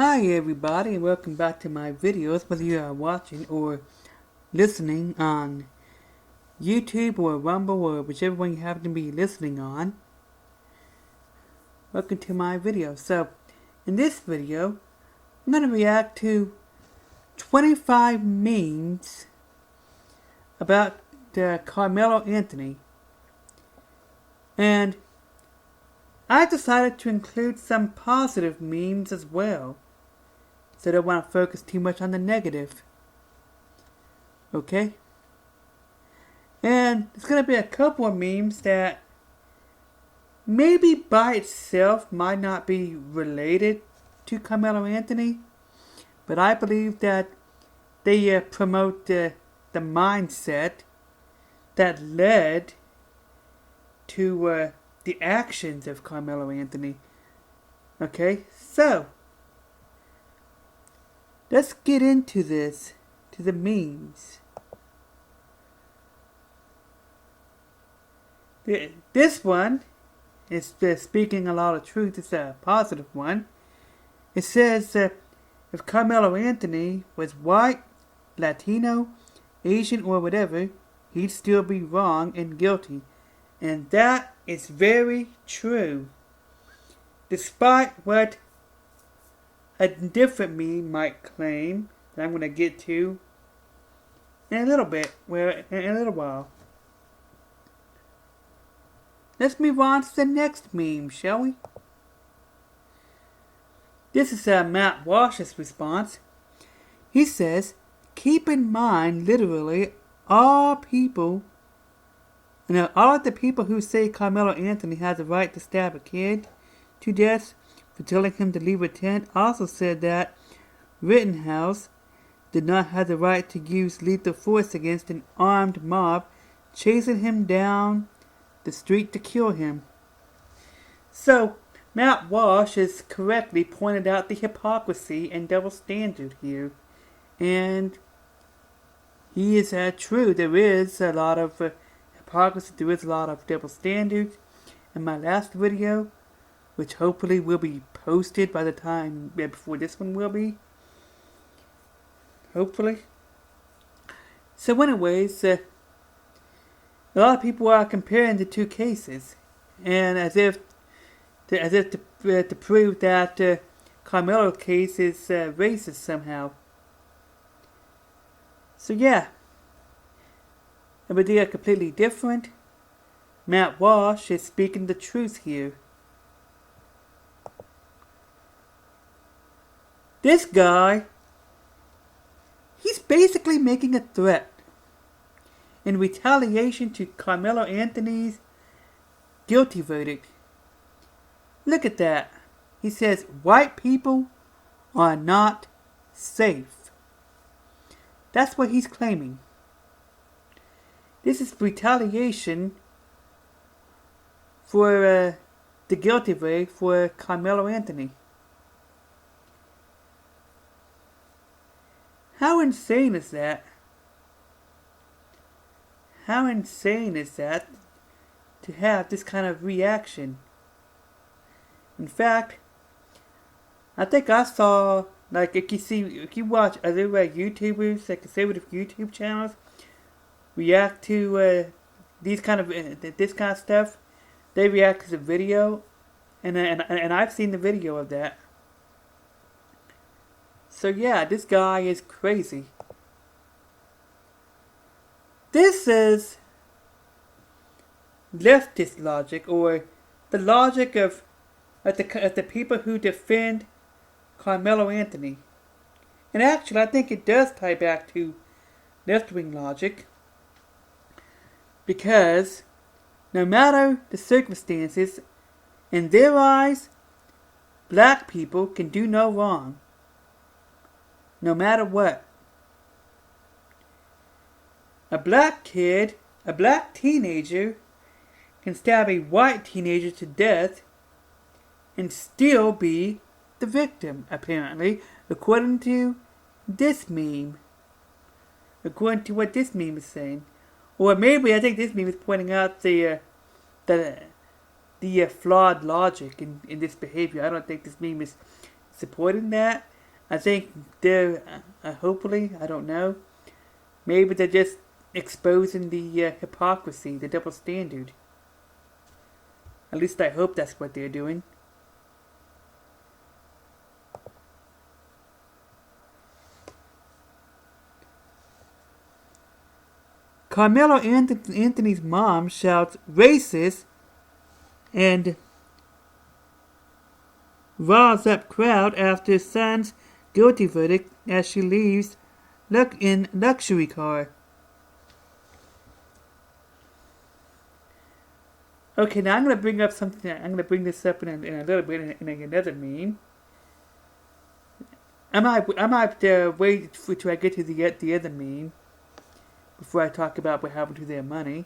Hi everybody and welcome back to my videos, whether you are watching or listening on YouTube or Rumble or whichever one you happen to be listening on. Welcome to my video. So, in this video, I'm going to react to 25 memes about Karmello Anthony. And I decided to include some positive memes as well, so I don't want to focus too much on the negative. Okay? And there's going to be a couple of memes that maybe by itself might not be related to Carmelo Anthony, but I believe that they promote the mindset that led to the actions of Carmelo Anthony. Okay, so let's get into this, to the memes. This one is speaking a lot of truth. It's a positive one. It says if Carmelo Anthony was white, Latino, Asian, or whatever, he'd still be wrong and guilty. And that is very true. Despite what a different meme might claim, that I'm going to get to in a little bit, in a little while. Let's move on to the next meme, shall we? This is Matt Walsh's response. He says, keep in mind, literally, all of the people who say Carmelo Anthony has the right to stab a kid to death for telling him to leave a tent also said that Rittenhouse did not have the right to use lethal force against an armed mob chasing him down the street to kill him. So, Matt Walsh has correctly pointed out the hypocrisy and double standard here. And he is true. There is a lot of hypocrisy. There is a lot of double standards. In my last video, which hopefully will be posted by the time before this one will be. Hopefully. So anyways, a lot of people are comparing the two cases, and as if to prove that Carmelo's case is racist somehow. So yeah, but they are completely different. Matt Walsh is speaking the truth here. This guy, he's basically making a threat in retaliation to Carmelo Anthony's guilty verdict. Look at that. He says white people are not safe. That's what he's claiming. This is retaliation for the guilty verdict for Carmelo Anthony. How insane is that? How insane is that to have this kind of reaction? In fact, I think I saw, like, if you watch other YouTubers, like conservative YouTube channels, react to this kind of stuff, they react to the video, and I've seen the video of that. So yeah, this guy is crazy. This is leftist logic, or the logic of the people who defend Carmelo Anthony. And actually, I think it does tie back to left-wing logic, because no matter the circumstances, in their eyes, black people can do no wrong. No matter what. A black teenager can stab a white teenager to death and still be the victim, apparently, according to this meme. According to what this meme is saying. Or maybe I think this meme is pointing out the flawed logic in this behavior. I don't think this meme is supporting that. I think they're, hopefully, I don't know, maybe they're just exposing the hypocrisy, the double standard. At least I hope that's what they're doing. Carmelo Anthony's mom shouts racist and riles up crowd after son's guilty verdict as she leaves in luxury car. Okay, now I'm gonna bring up something. I'm gonna bring this up in a little bit in another meme. I might wait till I get to the other meme before I talk about what happened to their money.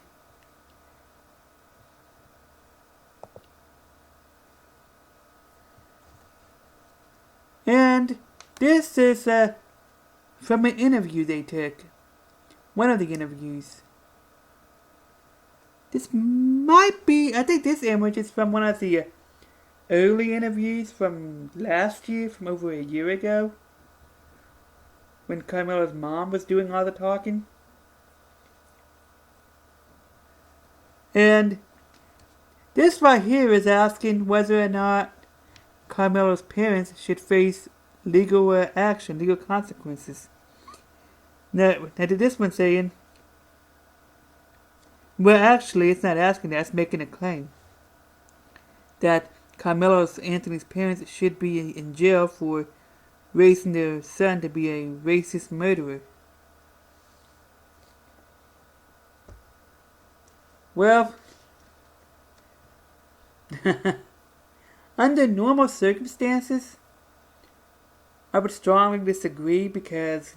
And this is from an interview they took. One of the interviews. This might be, I think this image is from one of the early interviews from last year, from over a year ago, when Carmelo's mom was doing all the talking. And this right here is asking whether or not Carmelo's parents should face legal action, legal consequences. Now this one's saying, well, actually, it's not asking that, it's making a claim that Carmelo Anthony's parents should be in jail for raising their son to be a racist murderer. Well, under normal circumstances, I would strongly disagree because,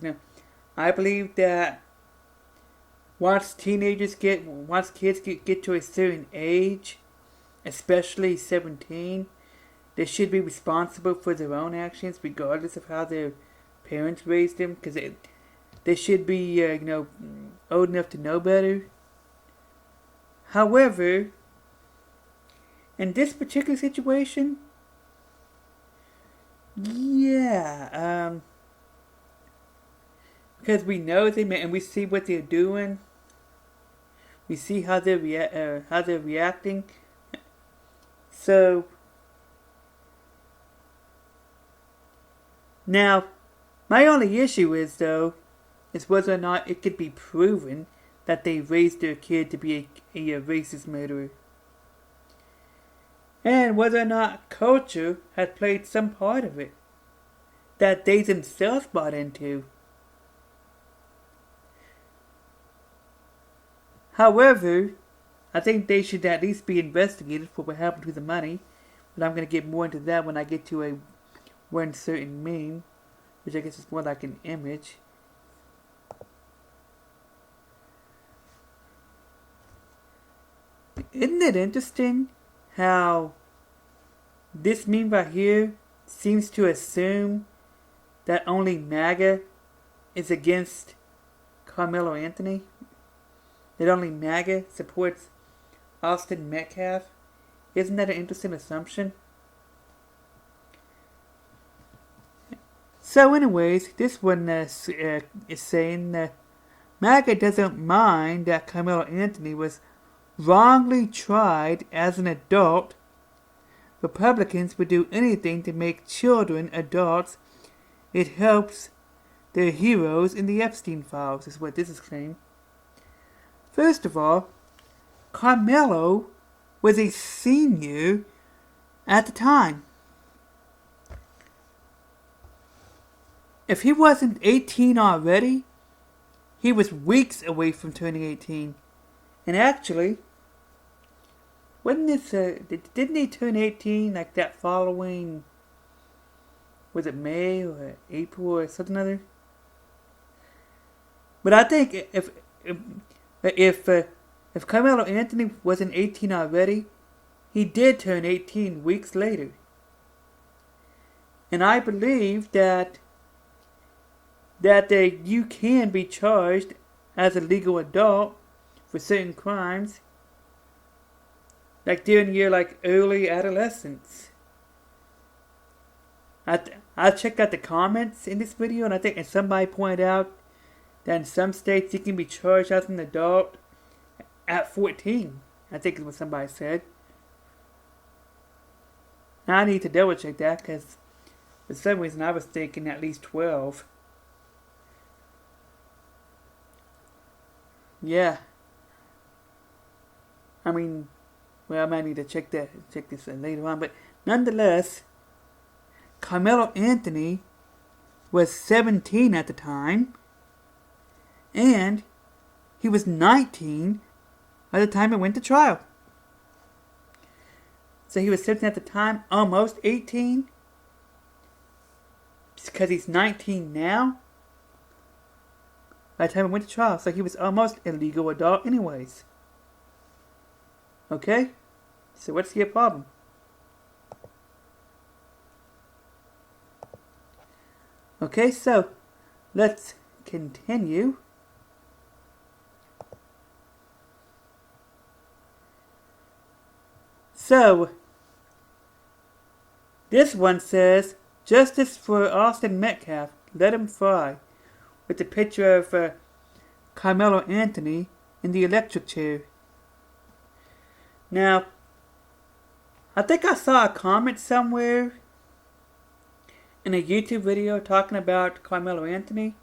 I believe that once kids get to a certain age, especially 17, they should be responsible for their own actions regardless of how their parents raised them, because they should be, old enough to know better. However, in this particular situation, because we know them and we see what they're doing, we see how they're reacting. So now, my only issue is whether or not it could be proven that they raised their kid to be a racist murderer. And whether or not culture had played some part of it that they themselves bought into. However, I think they should at least be investigated for what happened to the money. But I'm going to get more into that when I get to one certain meme, which I guess is more like an image. Isn't it interesting how this meme right here seems to assume that only MAGA is against Karmello Anthony? That only MAGA supports Austin Mechaf? Isn't that an interesting assumption? So anyways, this one is saying that MAGA doesn't mind that Carmelo Anthony was wrongly tried as an adult. Republicans would do anything to make children adults. It helps their heroes in the Epstein files, is what this is saying. First of all, Carmelo was a senior at the time. If he wasn't 18 already, he was weeks away from turning 18. And actually, wasn't this, didn't he turn 18 like that following, was it May or April or something other? But I think if Carmelo Anthony wasn't 18 already, he did turn 18 weeks later. And I believe that you can be charged as a legal adult for certain crimes, like during your early adolescence. I checked out the comments in this video, and I think somebody pointed out that in some states you can be charged as an adult at 14. I think is what somebody said. Now I need to double check that because for some reason I was thinking at least 12. Yeah. I mean, well, I might need to check this later on, but nonetheless, Carmelo Anthony was 17 at the time, and he was 19 by the time it went to trial. So he was 17 at the time, almost 18, because he's 19 now by the time it went to trial. So he was almost a legal adult anyways. Okay? So what's your problem? Okay, so let's continue. So, this one says, "Justice for Austin Mechaf, let him fly," with a picture of Carmelo Anthony in the electric chair. Now, I think I saw a comment somewhere in a YouTube video talking about Carmelo Anthony.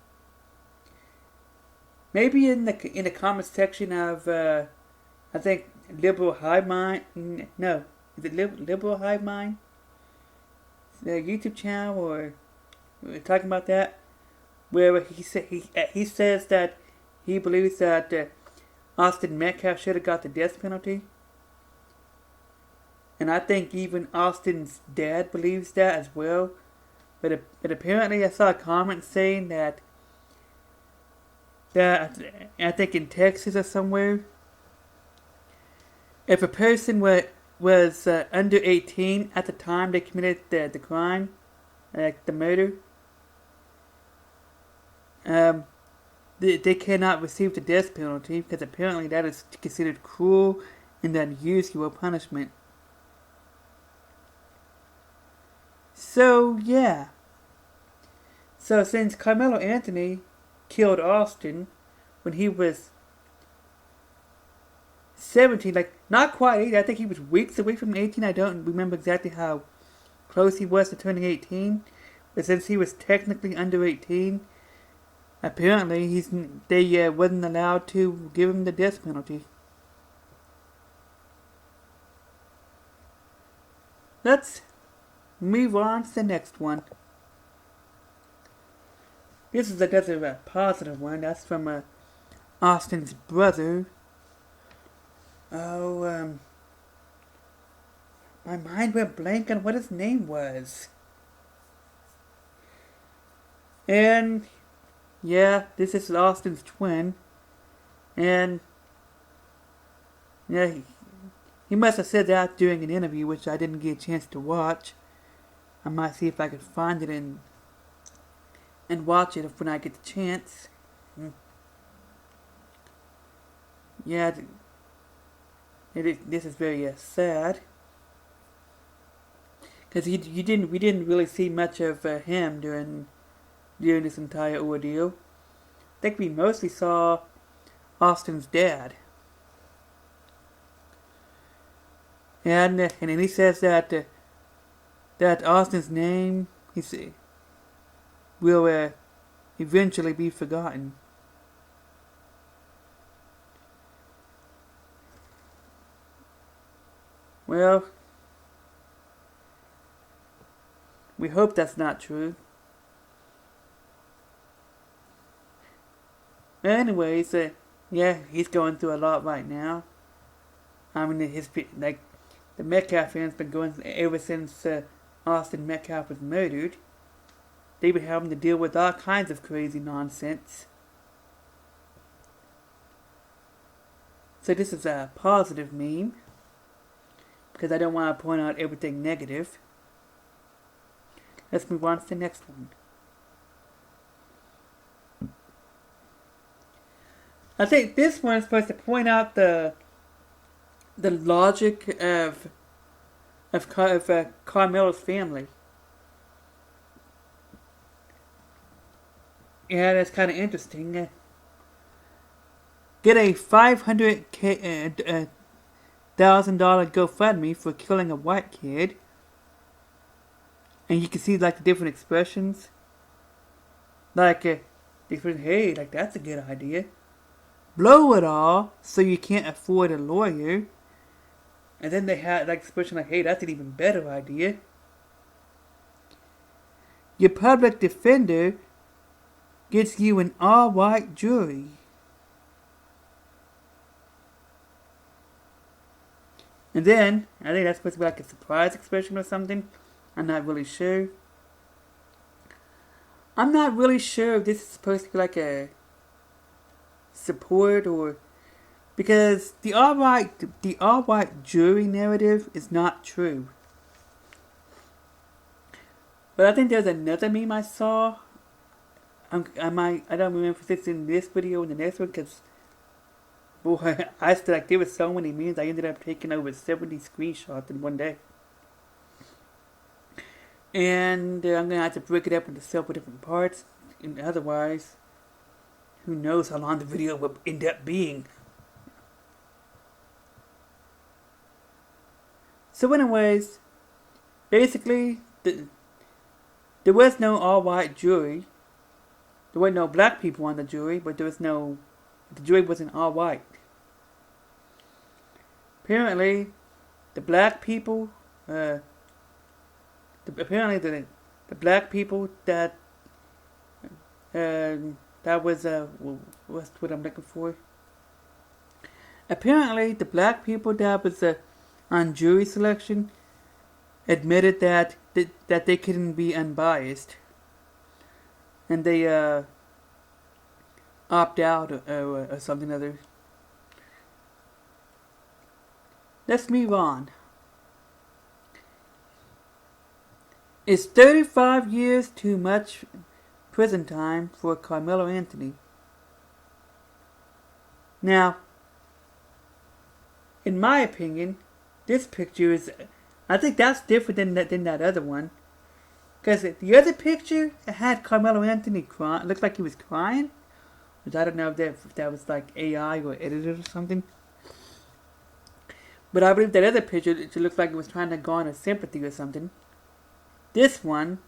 Maybe in the comment section of I think Liberal Hive Mind. No, is it Liberal Hive Mind? The YouTube channel, or we're talking about that, where he says that he believes that Austin Mechaf should have got the death penalty. And I think even Austin's dad believes that as well. But apparently I saw a comment saying that I think in Texas or somewhere, if a person was under 18 at the time they committed the crime, like the murder, they cannot receive the death penalty because apparently that is considered cruel and unusual punishment. So, yeah. So, since Carmelo Anthony killed Austin when he was 17, like, not quite 18, I think he was weeks away from 18. I don't remember exactly how close he was to turning 18. But since he was technically under 18, apparently they wasn't allowed to give him the death penalty. Let's move on to the next one. This is a positive one. That's from Austin's brother. Oh, my mind went blank on what his name was. And yeah, this is Austin's twin. And yeah, he must have said that during an interview, which I didn't get a chance to watch. I might see if I could find it and watch it when I get the chance. Yeah, this is very sad. Because we didn't really see much of him during this entire ordeal. I think we mostly saw Austin's dad. And then he says that Austin's name, will eventually be forgotten. Well, we hope that's not true. Anyways, yeah, he's going through a lot right now. I mean, the Mechaf fans been going ever since Austin Mechaf was murdered. They've been having to deal with all kinds of crazy nonsense. So this is a positive meme, because I don't want to point out everything negative. Let's move on to the next one. I think this one is supposed to point out the logic of Carmelo's family. Yeah, that's kind of interesting. Get a $500,000 GoFundMe for killing a white kid, and you can see like the different expressions. Like, hey, like that's a good idea. Blow it all so you can't afford a lawyer. And then they had like expression like, hey, that's an even better idea. Your public defender gets you an all-white jury. And then, I think that's supposed to be like a surprise expression or something. I'm not really sure. I'm not really sure if this is supposed to be like a support or... Because the all-white jury narrative is not true. But I think there's another meme I saw. I don't remember if it's in this video or the next one, because boy, I still like there were so many memes. I ended up taking over 70 screenshots in one day, and I'm gonna have to break it up into several different parts. And otherwise, who knows how long the video will end up being. So, anyways, basically, there was no all-white jury. There were no black people on the jury, but the jury wasn't all white. Apparently, the black people, the black people that was, what's what I'm looking for? Apparently, the black people that was on jury selection admitted that they couldn't be unbiased. And they opt out or something other. Let's move on. Is 35 years too much prison time for Carmelo Anthony? Now, in my opinion, this picture is... I think that's different than that other one. Because the other picture, it had Carmelo Anthony crying. It looked like he was crying. Which I don't know if that was like AI or edited or something. But I believe that other picture, it looked like it was trying to garner sympathy or something. This one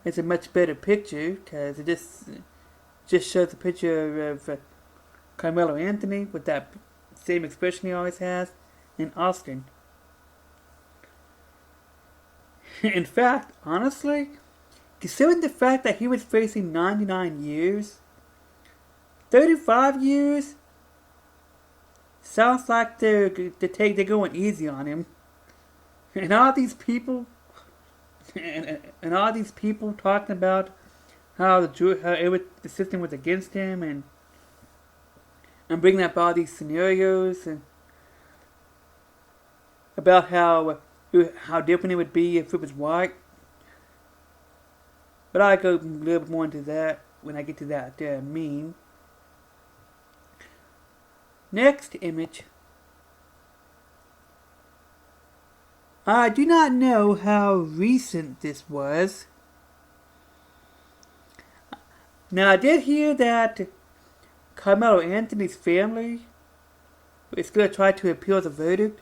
is a much better picture because it just shows a picture of Carmelo Anthony with that same expression he always has, and Austin. In fact, honestly, considering the fact that he was facing 99 years, 35 years sounds like they're going easy on him. And all these people, and all these people talking about how the system was against him, and bringing up all these scenarios and about how different it would be if it was white. But I'll go a little bit more into that when I get to that meme. Next image. I do not know how recent this was. Now, I did hear that Carmelo Anthony's family is going to try to appeal the verdict.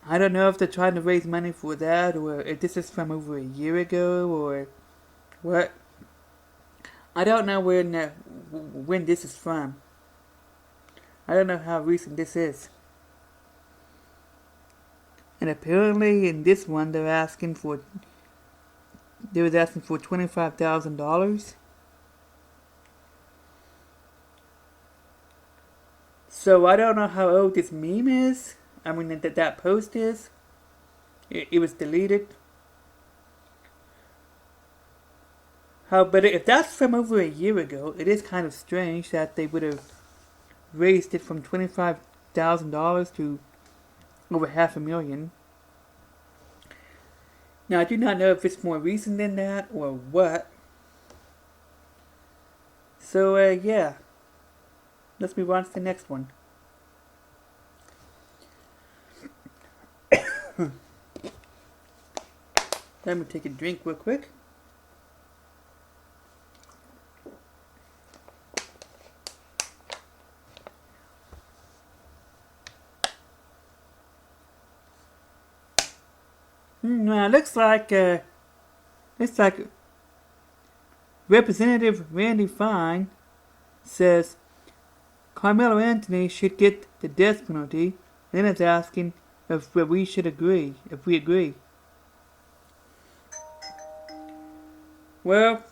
I don't know if they're trying to raise money for that, or if this is from over a year ago, or what. I don't know when this is from. I don't know how recent this is. And apparently in this one they was asking for $25,000. So I don't know how old this meme is. I mean that post is. It was deleted. But if that's from over a year ago, it is kind of strange that they would have raised it from $25,000 to over $500,000. Now I do not know if it's more recent than that or what. So yeah, let's move on to the next one. Let me take a drink real quick. Looks like Representative Randy Fine says Carmelo Anthony should get the death penalty, and then is asking if we should agree. If we agree. Well,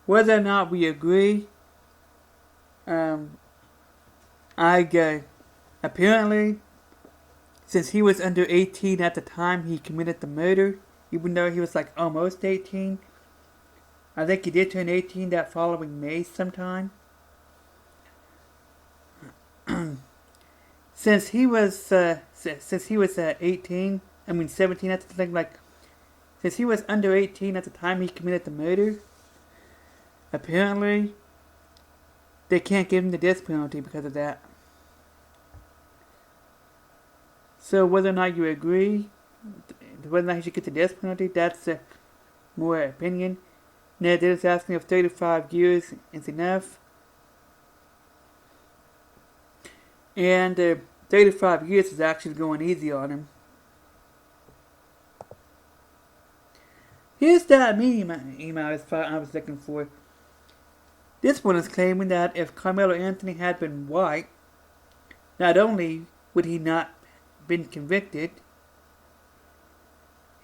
whether or not we agree, I apparently, since he was under 18 at the time he committed the murder, even though he was like almost 18, I think he did turn 18 that following May sometime. Since he was 18, 17 at the thing, like, since he was under 18 at the time he committed the murder, apparently they can't give him the death penalty because of that. So whether or not you agree, whether or not he should get the death penalty, that's more opinion. Now they're just asking if 35 years is enough. And 35 years is actually going easy on him. Here's that email I was looking for. This one is claiming that if Carmelo Anthony had been white, not only would he not been convicted,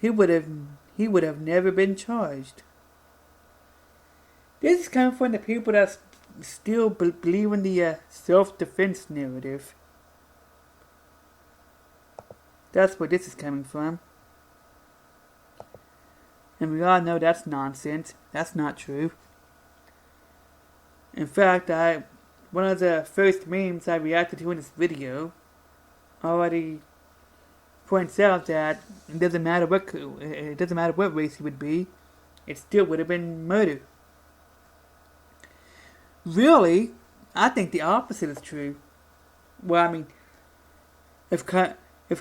he would have never been charged. This is coming from the people that still believe in the self-defense narrative. That's where this is coming from. And we all know that's nonsense. That's not true. In fact, one of the first memes I reacted to in this video already points out that it doesn't matter what race he would be, it still would have been murder. Really, I think the opposite is true. Well, if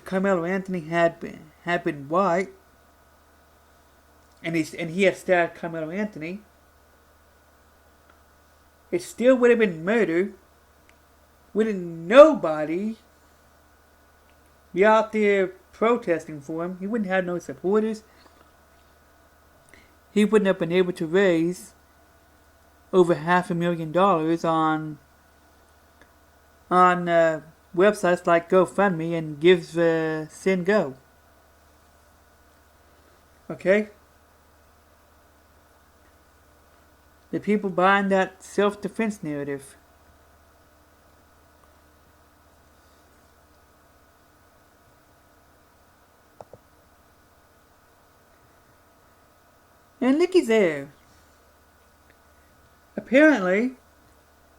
Carmelo Anthony had been white, and he had stabbed Carmelo Anthony, it still would have been murder. Wouldn't nobody be out there protesting for him? He wouldn't have no supporters. He wouldn't have been able to raise over $500,000 on websites like GoFundMe and GiveSendGo. Okay? The people buying that self-defense narrative. And looky there. Apparently,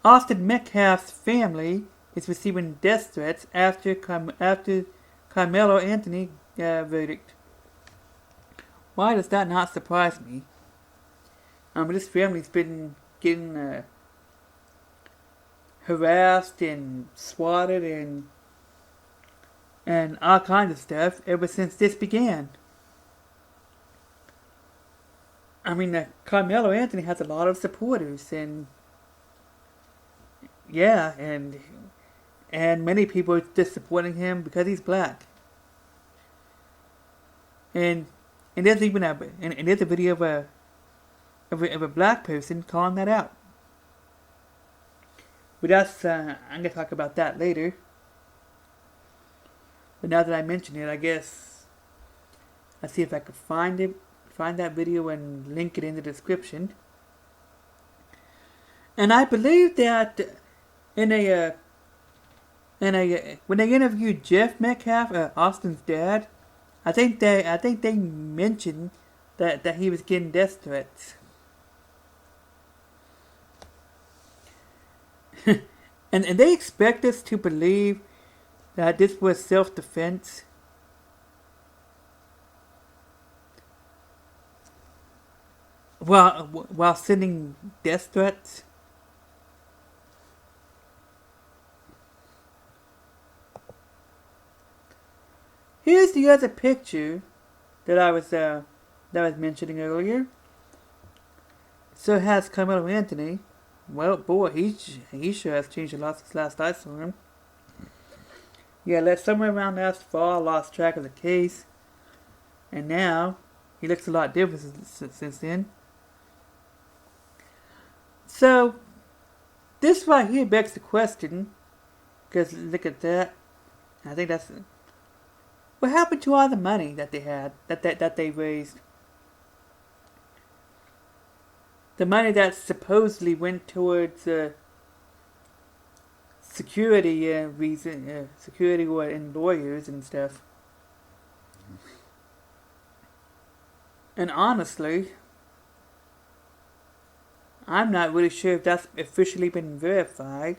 Austin Mechaf's family is receiving death threats after Carmelo Anthony verdict. Why does that not surprise me? This family's been getting harassed and swatted and all kinds of stuff ever since this began. Carmelo Anthony has a lot of supporters, and yeah, and many people are just supporting him because he's black. And there's even there's a video of a black person calling that out. But that's I'm gonna talk about that later. But now that I mention it, I guess I'll see if I can find that video and link it in the description. And I believe that when they interviewed Jeff Mechaf, Austin's dad, I think they mentioned that he was getting death threats. and they expect us to believe that this was self-defense. While sending death threats. Here's the other picture that I was mentioning earlier. So has Carmelo Anthony. Well, boy, he sure has changed a lot since last I saw him. Yeah, somewhere around last fall, I lost track of the case. And now, he looks a lot different since then. So, this right here begs the question, because look at that. I think that's... What happened to all the money that they had, that they raised? The money that supposedly went towards security security and lawyers and stuff. And honestly, I'm not really sure if that's officially been verified,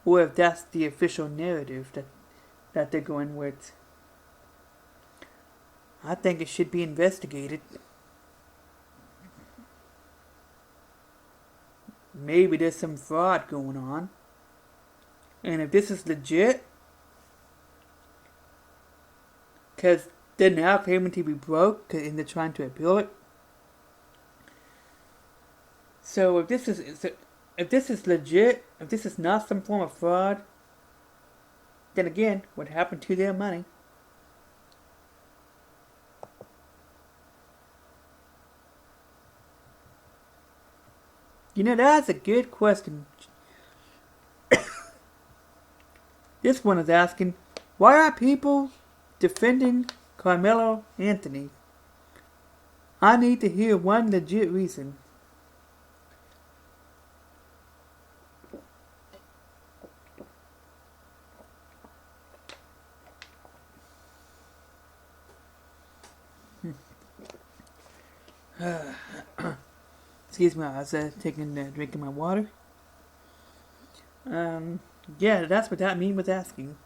or if that's the official narrative that they're going with. I think it should be investigated. Maybe there's some fraud going on. And if this is legit, because they're now claiming to be broke and they're trying to appeal it. So if this is legit, if this is not some form of fraud, then again, what happened to their money? You know, that's a good question. This one is asking, why are people defending Karmello Anthony? I need to hear one legit reason. Excuse me, I was drinking my water. Yeah, that's what that meme was asking.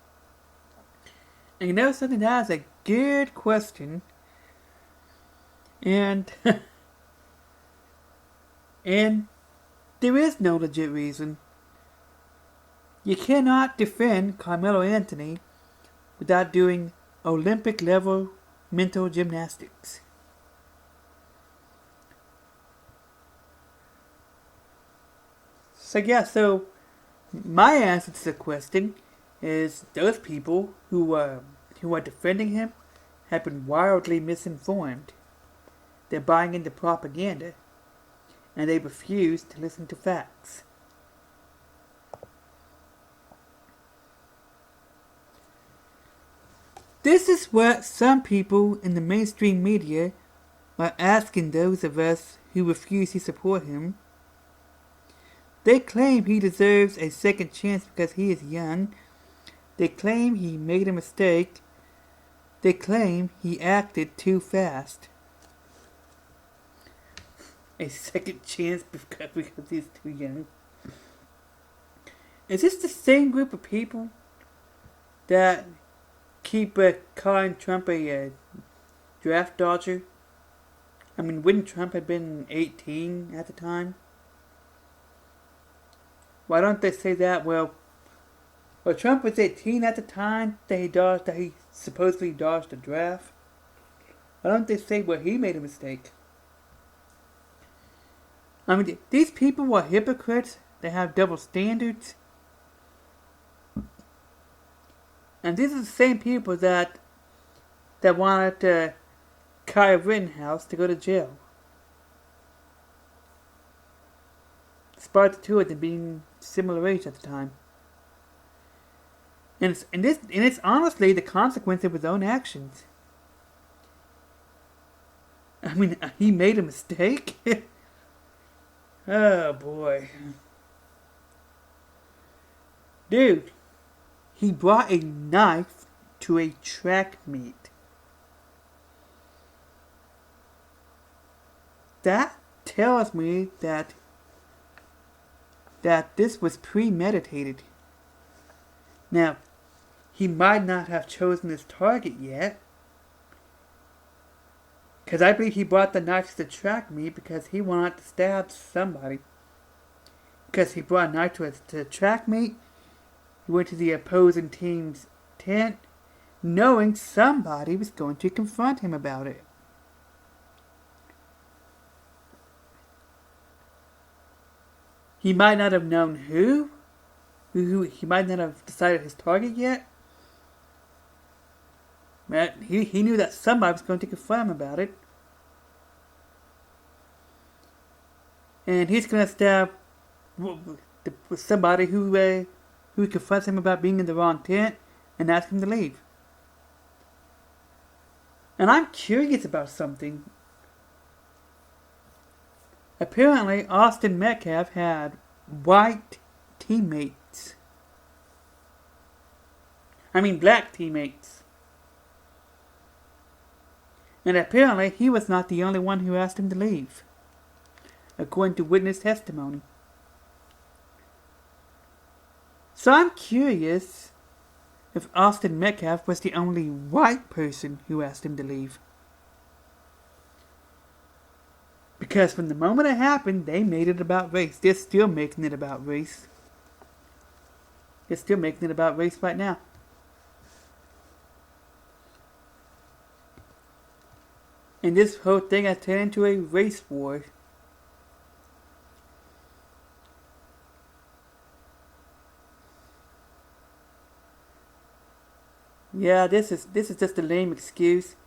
And you know something, that's a good question. And and there is no legit reason. You cannot defend Carmelo Anthony without doing Olympic level mental gymnastics. So my answer to the question is those people who are defending him have been wildly misinformed. They're buying into propaganda, and they refuse to listen to facts. This is what some people in the mainstream media are asking those of us who refuse to support him. They claim he deserves a second chance because he is young. They claim he made a mistake. They claim he acted too fast. A second chance because he's too young. Is this the same group of people that keep calling Trump a draft dodger? I mean, wouldn't Trump have been 18 at the time? Why don't they say that? Well, Trump was 18 at the time that he supposedly dodged the draft. Why don't they say, well, he made a mistake? I mean, these people are hypocrites. They have double standards. And these are the same people that wanted Kyle Rittenhouse to go to jail. Despite the two of them being similar age at the time. And it's honestly the consequence of his own actions. I mean, he made a mistake? Oh boy. Dude, he brought a knife to a track meet. That tells me that this was premeditated. Now, he might not have chosen his target yet, because I believe he brought the knife to the track meet because he wanted to stab somebody. Because he brought a knife to the track meet, he went to the opposing team's tent, knowing somebody was going to confront him about it. He might not have known who he might not have decided his target yet. He knew that somebody was going to confront him about it. And he's going to stab somebody who confronts him about being in the wrong tent and ask him to leave. And I'm curious about something. Apparently, Austin Mechaf had white teammates. Black teammates. And apparently, he was not the only one who asked him to leave, according to witness testimony. So I'm curious if Austin Mechaf was the only white person who asked him to leave. Because from the moment it happened, they made it about race. They're still making it about race. They're still making it about race right now. And this whole thing has turned into a race war. Yeah, this is just a lame excuse.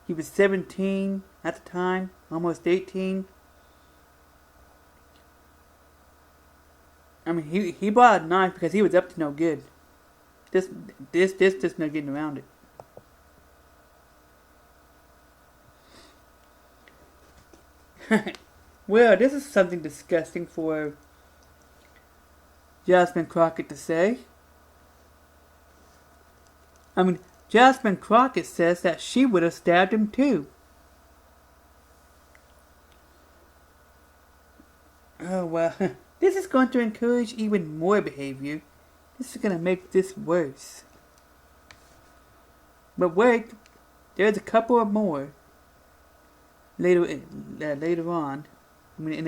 He was 17 at the time, almost 18. He bought a knife because he was up to no good. This just no getting around it. Well, this is something disgusting for Jasmine Crockett to say. Jasmine Crockett says that she would have stabbed him too. Oh well, this is going to encourage even more behavior. This is going to make this worse. But wait, there's a couple of more. Later on, in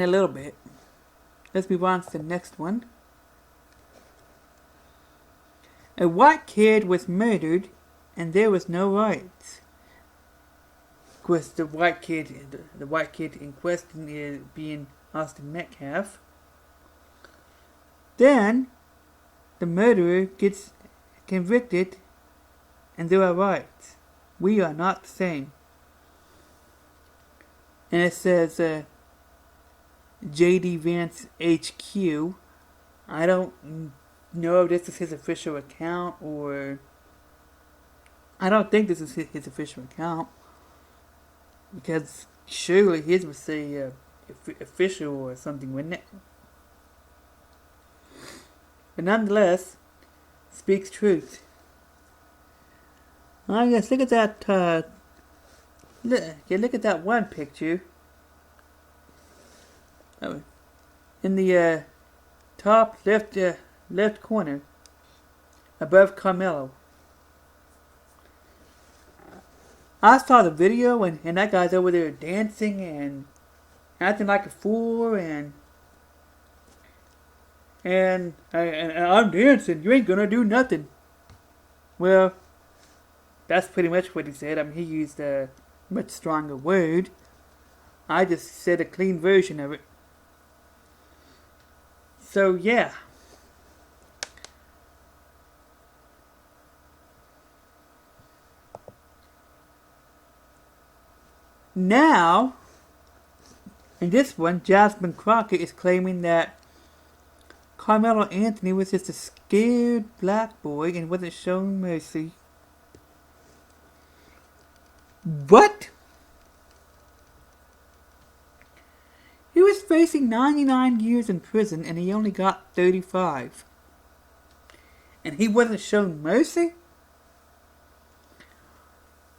a little bit. Let's move on to the next one. A white kid was murdered, and there was no riots. Of course, the white kid in question is being Austin Mechaf. Then, the murderer gets convicted, and there are riots. We are not the same. And it says J.D. Vance HQ. I don't know if this is his official account or... I don't think this is his official account. Because surely his would say official or something, wouldn't it? But nonetheless, speaks truth. I guess look at that. Look at that one picture. Oh, in the top left corner, above Carmelo. I saw the video and that guy's over there dancing and acting like a fool and I'm dancing. You ain't gonna do nothing. Well, that's pretty much what he said. He used a much stronger word. I just said a clean version of it. So, yeah. Now, in this one, Jasmine Crockett is claiming that Carmello Anthony was just a scared black boy and wasn't shown mercy. What? He was facing 99 years in prison and he only got 35. And he wasn't shown mercy?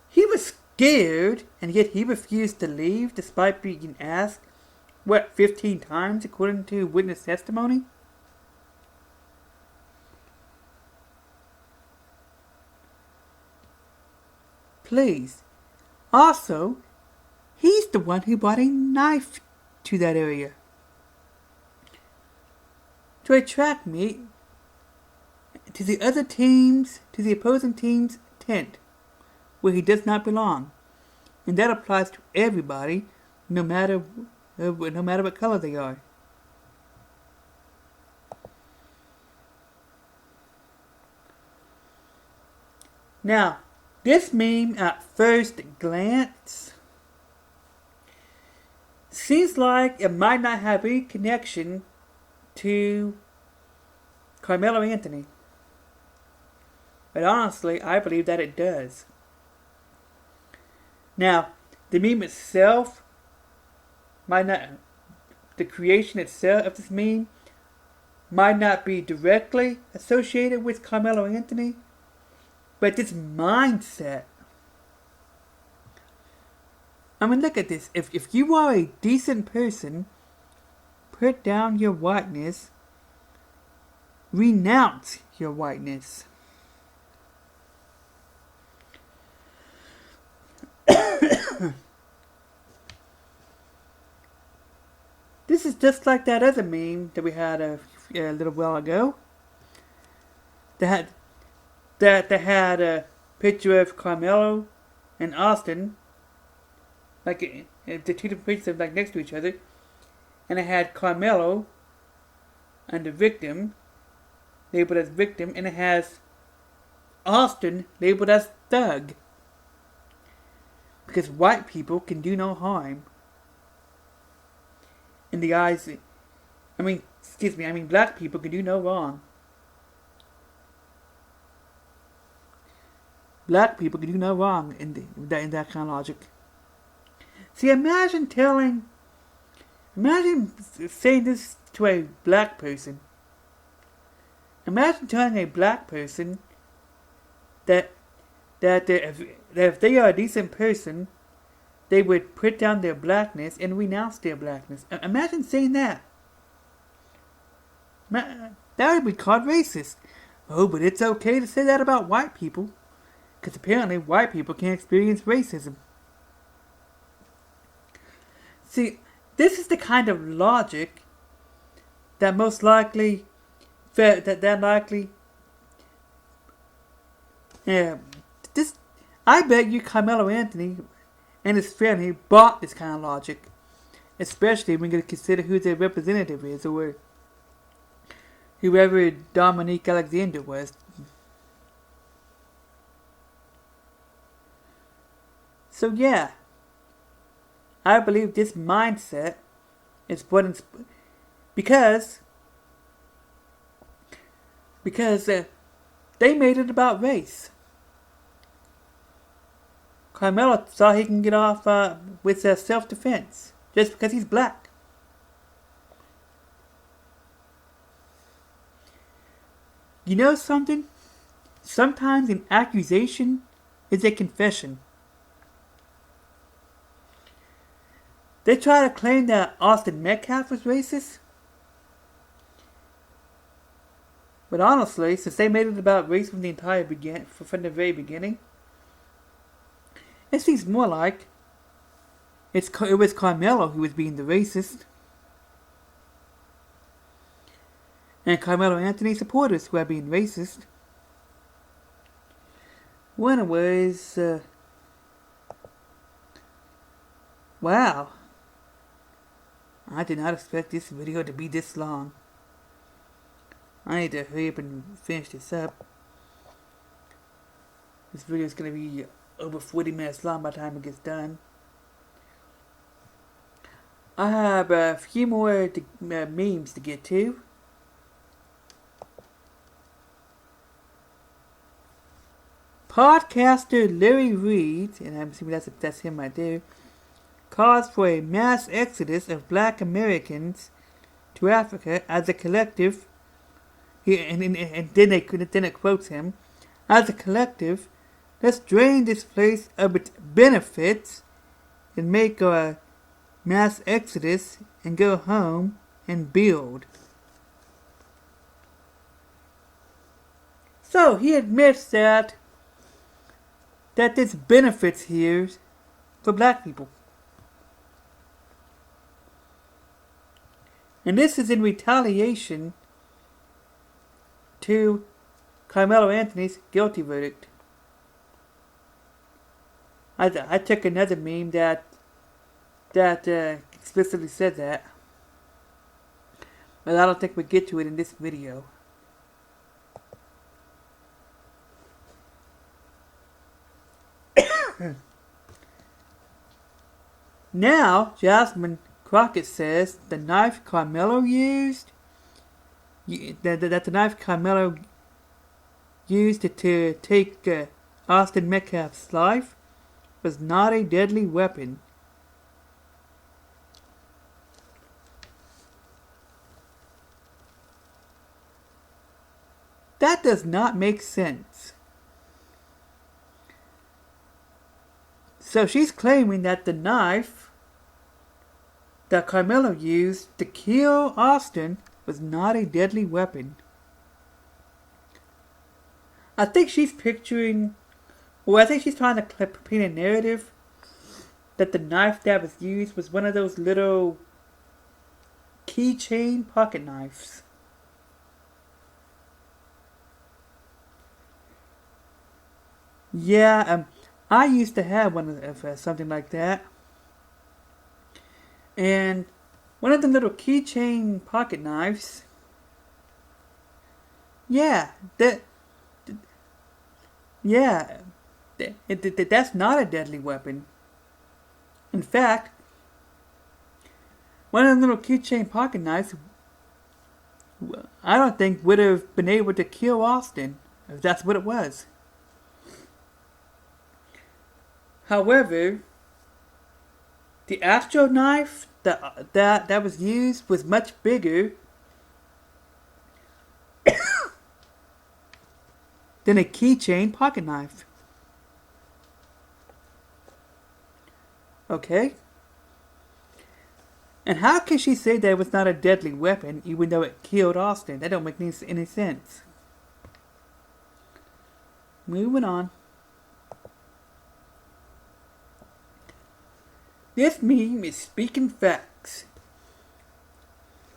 He was scared and yet he refused to leave despite being asked, 15 times according to witness testimony? Please. Also, he's the one who brought a knife to that area. To a track meet, to the opposing team's tent, where he does not belong. And that applies to everybody, no matter what color they are. Now, this meme at first glance seems like it might not have any connection to Carmelo Anthony. But honestly, I believe that it does. Now, the meme itself might not, the creation itself of this meme might not be directly associated with Carmelo Anthony, but this mindset. I mean, look at this. If you are a decent person, put down your whiteness, renounce your whiteness. This is just like that other meme that we had a little while ago. That had a picture of Carmelo and Austin, like the two different pictures like next to each other, and it had Carmelo and the victim labeled as victim, and it has Austin labeled as thug. Because white people can do no harm in the eyes. Black people can do no wrong. Black people can do no wrong in that kind of logic. See, imagine saying this to a black person. Imagine telling a black person that if they are a decent person, they would put down their blackness and renounce their blackness. Imagine saying that. That would be called racist. Oh, but it's okay to say that about white people, because apparently white people can't experience racism. See, this is the kind of logic that most likely, I bet you Carmelo Anthony and his family bought this kind of logic, especially when you consider who their representative is, or whoever Dominique Alexander was. So yeah, I believe this mindset is what because they made it about race. Carmelo thought he can get off with self-defense just because he's black. You know something? Sometimes an accusation is a confession. They try to claim that Austin Mechaf was racist. But honestly, since they made it about race from the very beginning, it seems more like it was Carmelo who was being the racist, and Carmelo Anthony supporters who are being racist. Well, anyways, wow. I did not expect this video to be this long. I need to hurry up and finish this up. This video is going to be over 40 minutes long by the time it gets done. I have a few more memes to get to. Podcaster Larry Reid, and I'm assuming that's him right there, calls for a mass exodus of black Americans to Africa as a collective. And then it quotes him, as a collective, let's drain this place of its benefits and make a mass exodus and go home and build. So he admits that there's benefits here for black people. And this is in retaliation to Carmelo Anthony's guilty verdict. I took another meme that explicitly said that, but I don't think we get to it in this video. Now, Jasmine Crockett says the knife Carmelo used, that the knife Carmelo used to take Austin Mechaf's life was not a deadly weapon. That does not make sense. So she's claiming that the knife that Carmelo used to kill Austin was not a deadly weapon. I think she's picturing, well, I think she's trying to paint a narrative that the knife that was used was one of those little keychain pocket knives. Yeah, I used to have one of something like that. And one of the little keychain pocket knives, yeah, yeah, that's not a deadly weapon. In fact, one of the little keychain pocket knives, I don't think would have been able to kill Austin if that's what it was. However, the actual knife that was used was much bigger than a keychain pocket knife. Okay? And how can she say that it was not a deadly weapon even though it killed Austin? That don't make any sense. Moving on. This meme is speaking facts.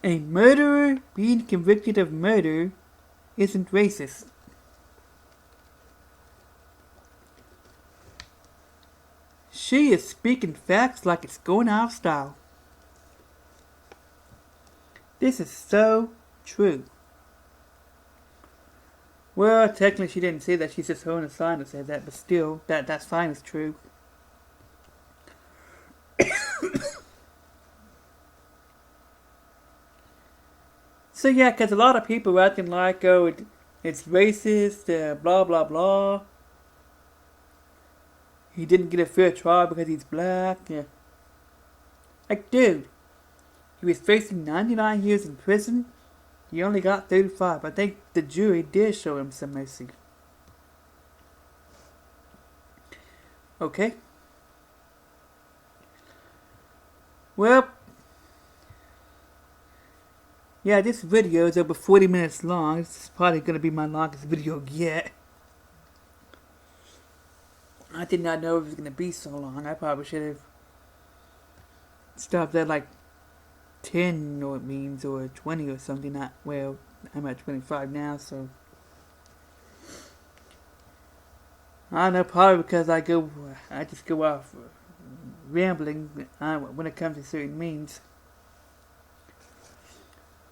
A murderer being convicted of murder isn't racist. She is speaking facts like it's going out of style. This is so true. Well, technically she didn't say that. She's just holding a sign that said that, but still, that sign is true. So yeah, because a lot of people are acting like, oh, it's racist, blah blah blah. He didn't get a fair trial because he's black. Yeah. Like, dude, he was facing 99 years in prison. He only got 35. I think the jury did show him some mercy. Okay. Well, yeah, this video is over 40 minutes long. This is probably going to be my longest video yet. I did not know it was going to be so long. I probably should have stopped at like 10 or it means or 20 or something. Not, well, I'm at 25 now, so I don't know, probably because I just go off rambling when it comes to certain memes.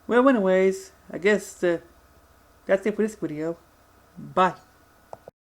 Well, anyways, I guess that's it for this video. Bye.